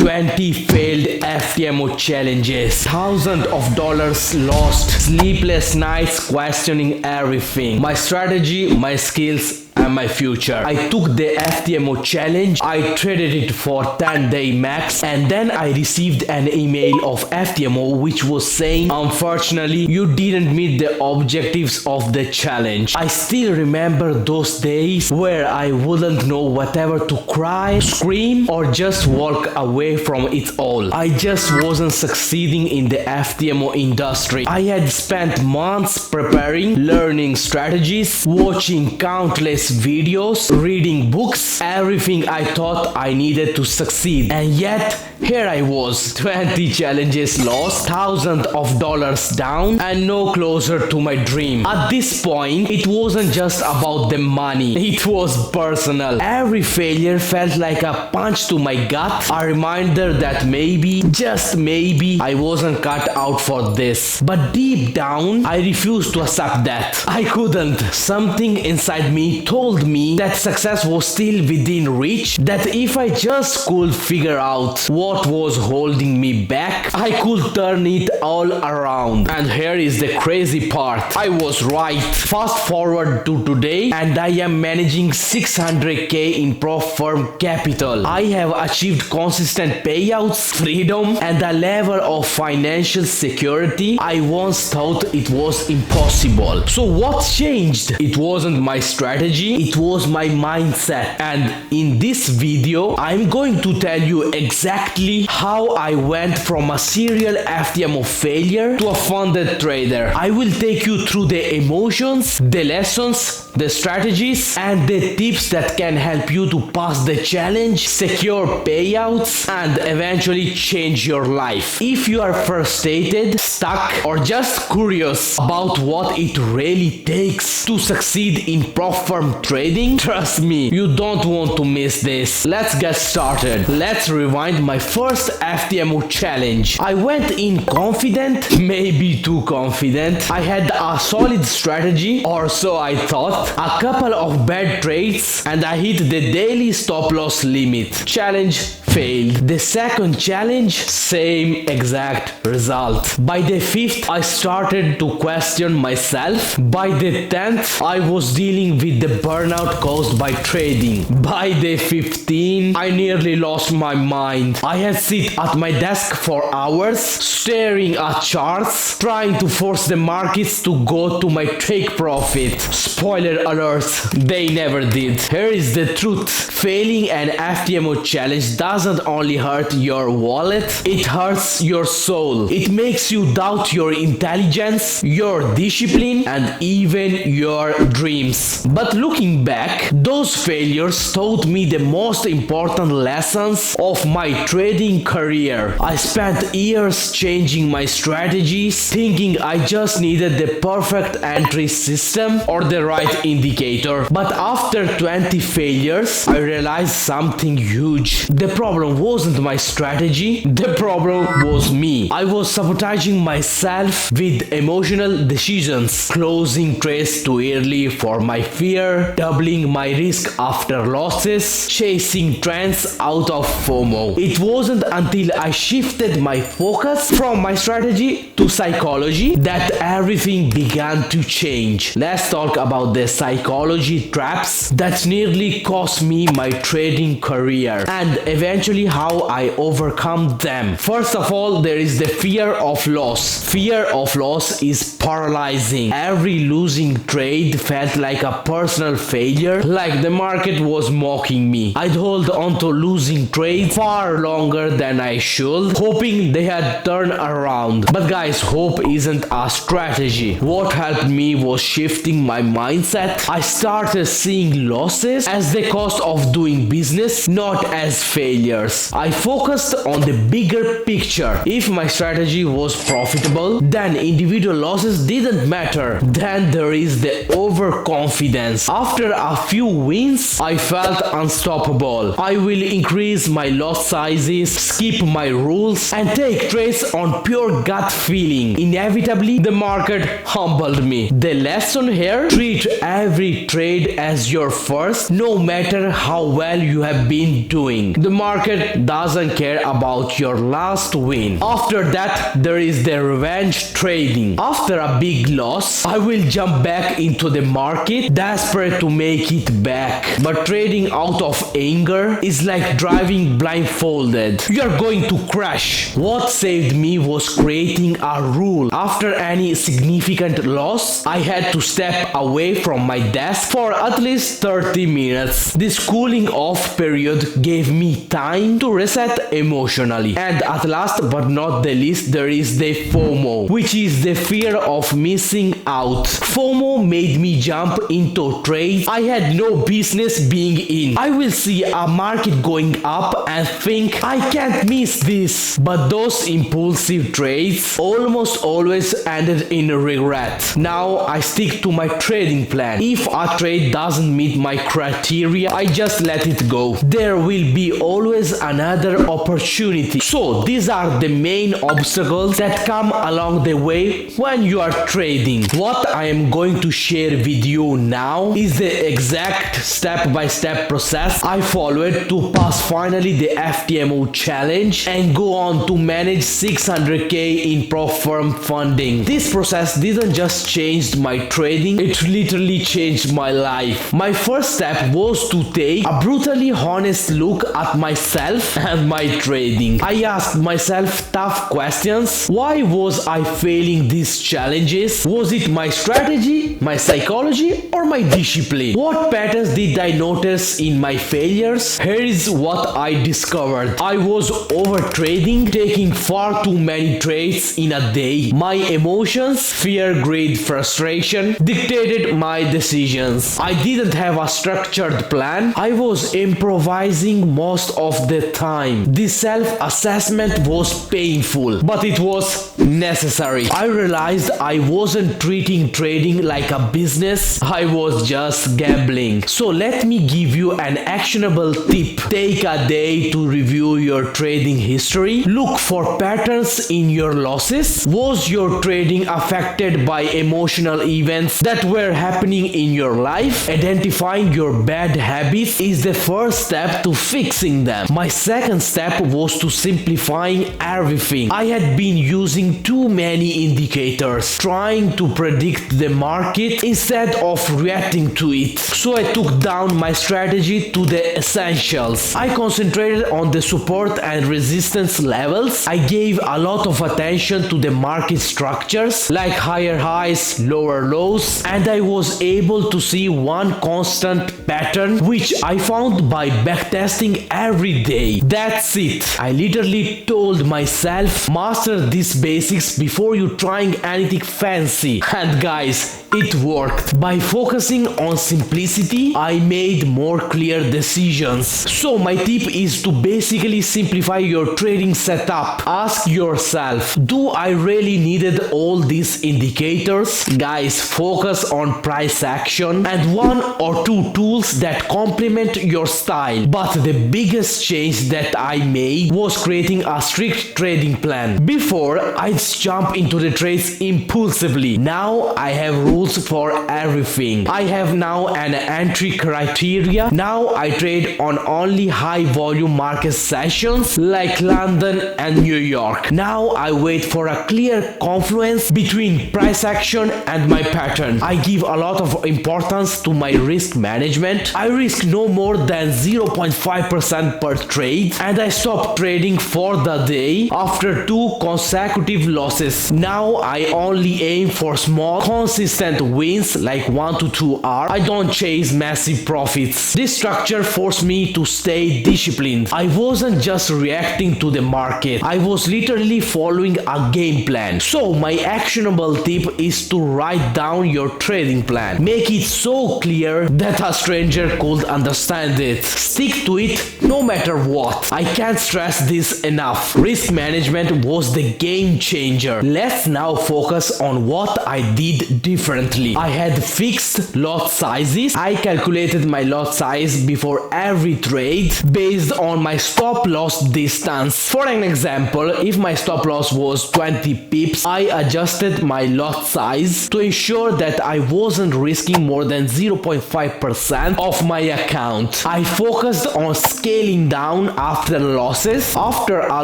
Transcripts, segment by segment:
20 failed FTMO challenges, thousands of dollars lost, sleepless nights questioning everything, my strategy, my skills, and my future. I took the FTMO challenge, I traded it for 10-day max, and then I received an email of FTMO which was saying, unfortunately, you didn't meet the objectives of the challenge. I still remember those days where I wouldn't know whether to cry, scream, or just walk away from it all. I just wasn't succeeding in the FTMO industry. I had spent months preparing, learning strategies, watching countless videos, reading books, everything I thought I needed to succeed. And yet, here I was, 20 challenges lost, thousands of dollars down, and no closer to my dream. At this point, it wasn't just about the money, it was personal. Every failure felt like a punch to my gut, a reminder that maybe, just maybe, I wasn't cut out for this. But deep down, I refused to accept that. I couldn't. Something inside me told me that success was still within reach, that if I just could figure out what was holding me back, I could turn it all around. And here is the crazy part. I was right. Fast forward to today, and I am managing 600k in pro firm capital. I have achieved consistent payouts, freedom, and a level of financial security I once thought it was impossible. So what changed? It wasn't my strategy, it was my mindset. And in this video, I'm going to tell you exactly how I went from a serial FTMO failure to a funded trader. I will take you through the emotions, the lessons, the strategies, and the tips that can help you to pass the challenge, secure payouts, and eventually change your life. If you are frustrated, stuck, or just curious about what it really takes to succeed in prop firm trading, trust me, you don't want to miss this. Let's get started. Let's rewind my first FTMO challenge. I went in confident, maybe too confident. I had a solid strategy, or so I thought, a couple of bad trades, and I hit the daily stop loss limit. Challenge failed. The second challenge, same exact result. By the 5th, I started to question myself. By the 10th, I was dealing with the burnout caused by trading. By the 15th, I nearly lost my mind. I had sit at my desk for hours, staring at charts, trying to force the markets to go to my take profit. Spoiler alert, they never did. Here is the truth. Failing an FTMO challenge doesn't only hurt your wallet, it hurts your soul. It makes you doubt your intelligence, your discipline, and even your dreams. But looking back, those failures taught me the most important lessons of my trading career. I spent years changing my strategies, thinking I just needed the perfect entry system or the right indicator. But after 20 failures, I realized something huge. The problem wasn't my strategy, the problem was me. I was sabotaging myself with emotional decisions, closing trades too early for my fear, doubling my risk after losses, chasing trends out of FOMO. It wasn't until I shifted my focus from my strategy to psychology that everything began to change. Let's talk about the psychology traps that nearly cost me my trading career, and eventually how I overcome them. First of all, there is the fear of loss. Fear of loss is paralyzing. Every losing trade felt like a personal failure, like the market was mocking me. I'd hold on to losing trades far longer than I should, hoping they had turned around. But guys, hope isn't a strategy. What helped me was shifting my mindset. I started seeing losses as the cost of doing business, not as failures. I focused on the bigger picture. If my strategy was profitable, then individual losses didn't matter. Then there is the overconfidence. After a few wins, I felt unstoppable. I will increase my lot sizes, skip my rules, and take trades on pure gut feeling. Inevitably, the market humbled me. The lesson here: treat every trade as your first, no matter how well you have been doing. The market market doesn't care about your last win. After that, there is the revenge trading. After a big loss, I will jump back into the market, desperate to make it back. But trading out of anger is like driving blindfolded. You are going to crash. What saved me was creating a rule. After any significant loss, I had to step away from my desk for at least 30 minutes. This cooling off period gave me time to reset emotionally. And at last but not the least, there is the FOMO, which is the fear of missing out. FOMO made me jump into trades I had no business being in. I will see a market going up and think I can't miss this. But those impulsive trades almost always ended in regret. Now I stick to my trading plan. If a trade doesn't meet my criteria, I just let it go. There will be always another opportunity. So these are the main obstacles that come along the way when you are trading. What I am going to share with you now is the exact step-by-step process I followed to pass finally the FTMO challenge and go on to manage 600k in prop firm funding. This process didn't just change my trading, it literally changed my life. My first step was to take a brutally honest look at myself and my trading. I asked myself tough questions. Why was I failing these challenges? Was it my strategy, my psychology, or my discipline? What patterns did I notice in my failures? Here is what I discovered. I was over trading, taking far too many trades in a day. My emotions, fear, greed, frustration dictated my decisions. I didn't have a structured plan. I was improvising most of the time. This self-assessment was painful, but it was necessary. I realized I wasn't treating trading like a business. I was just gambling. So let me give you an actionable tip. Take a day to review your trading history. Look for patterns in your losses. Was your trading affected by emotional events that were happening in your life? Identifying your bad habits is the first step to fixing them. My second step was to simplifying everything. I had been using too many indicators, trying to predict the market instead of reacting to it. So I took down my strategy to the essentials. I concentrated on the support and resistance levels. I gave a lot of attention to the market structures like higher highs, lower lows, and I was able to see one constant pattern which I found by backtesting every day. That's it. I literally told myself, master these basics before you trying anything fancy. And guys, it worked. By focusing on simplicity, I made more clear decisions. So my tip is to basically simplify your trading setup. Ask yourself, do I really needed all these indicators? Guys, focus on price action and one or two tools that complement your style. But the biggest change that I made was creating a strict trading plan. Before, I'd jump into the trades impulsively. Now I have rules for everything. I have now an entry criteria. Now I trade on only high volume market sessions like London and New York. Now I wait for a clear confluence between price action and my pattern. I give a lot of importance to my risk management. I risk no more than 0.5% per trade and I stop trading for the day after 2 consecutive losses. Now I only aim for small consistent wins like 1 to 2 hours. I don't chase massive profits. This structure forced me to stay disciplined. I wasn't just reacting to the market. I was literally following a game plan. So my actionable tip is to write down your trading plan. Make it so clear that a stranger could understand it. Stick to it no matter what. I can't stress this enough. Risk management was the game changer. Let's now focus on what I did differently. differently. I had fixed lot sizes. I calculated my lot size before every trade based on my stop loss distance. For an example, if my stop loss was 20 pips, I adjusted my lot size to ensure that I wasn't risking more than 0.5% of my account. I focused on scaling down after losses. After a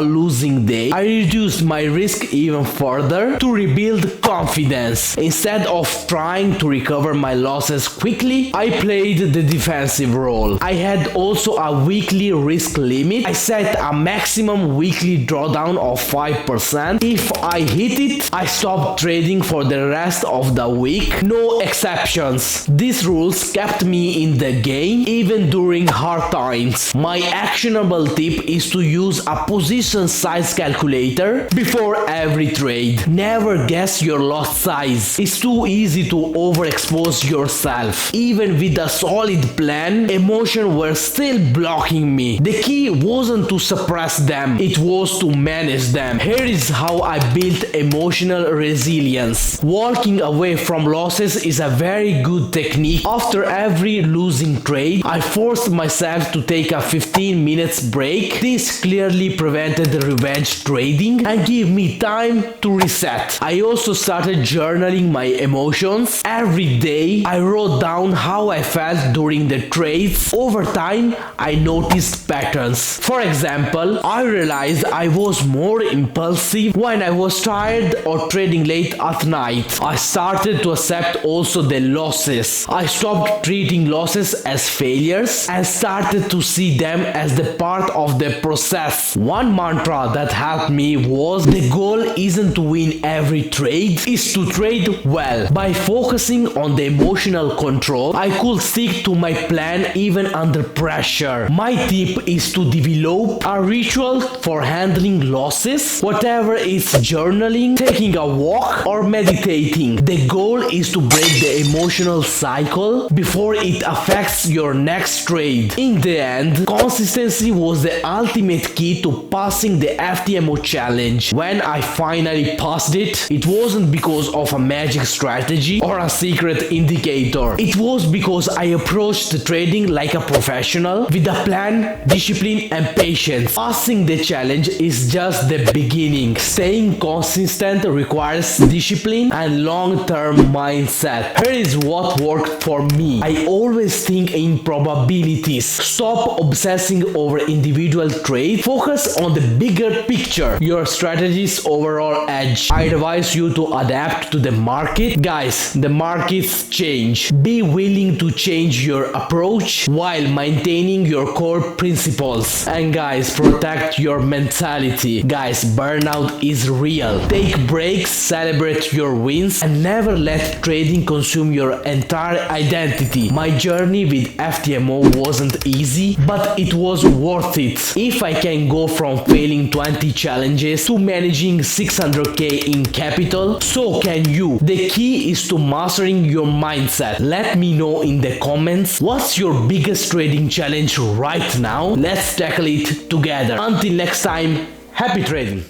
losing day, I reduced my risk even further to rebuild confidence. Instead of trying to recover my losses quickly, I played the defensive role. I had also a weekly risk limit. I set a maximum weekly drawdown of 5%. If I hit it, I stopped trading for the rest of the week. No exceptions. These rules kept me in the game even during hard times. My actionable tip is to use a position size calculator before every trade. Never guess your lot size. It's too easy to overexpose yourself. Even with a solid plan, emotions were still blocking me. The key wasn't to suppress them, it was to manage them. Here is how I built emotional resilience. Walking away from losses is a very good technique. After every losing trade, I forced myself to take a 15 minutes break. This clearly prevented revenge trading and gave me time to reset. I also started journaling my emotions. Every day, I wrote down how I felt during the trades. Over time, I noticed patterns. For example, I realized I was more impulsive when I was tired or trading late at night. I started to accept also the losses. I stopped treating losses as failures and started to see them as the part of the process. One mantra that helped me was the goal isn't to win every trade, it's to trade well. By focusing on the emotional control, I could stick to my plan even under pressure. My tip is to develop a ritual for handling losses, whatever it's journaling, taking a walk, or meditating. The goal is to break the emotional cycle before it affects your next trade. In the end, consistency was the ultimate key to passing the FTMO challenge. When I finally passed it, it wasn't because of a magic strategy or a secret indicator. It was because I approached trading like a professional with a plan, discipline, and patience. Passing the challenge is just the beginning. Staying consistent requires discipline and long-term mindset. Here is what worked for me. I always think in probabilities. Stop obsessing over individual trades. Focus on the bigger picture, your strategy's overall edge. I advise you to adapt to the market. Guys, the markets change. Be willing to change your approach while maintaining your core principles. And guys, protect your mentality. Guys, burnout is real. Take breaks, celebrate your wins, and never let trading consume your entire identity. My journey with FTMO wasn't easy, but it was worth it. If I can go from failing 20 challenges to managing 600k in capital, so can you. The key is to mastering your mindset. Let me know in the comments what's your biggest trading challenge right now. Let's tackle it together. Until next time, happy trading.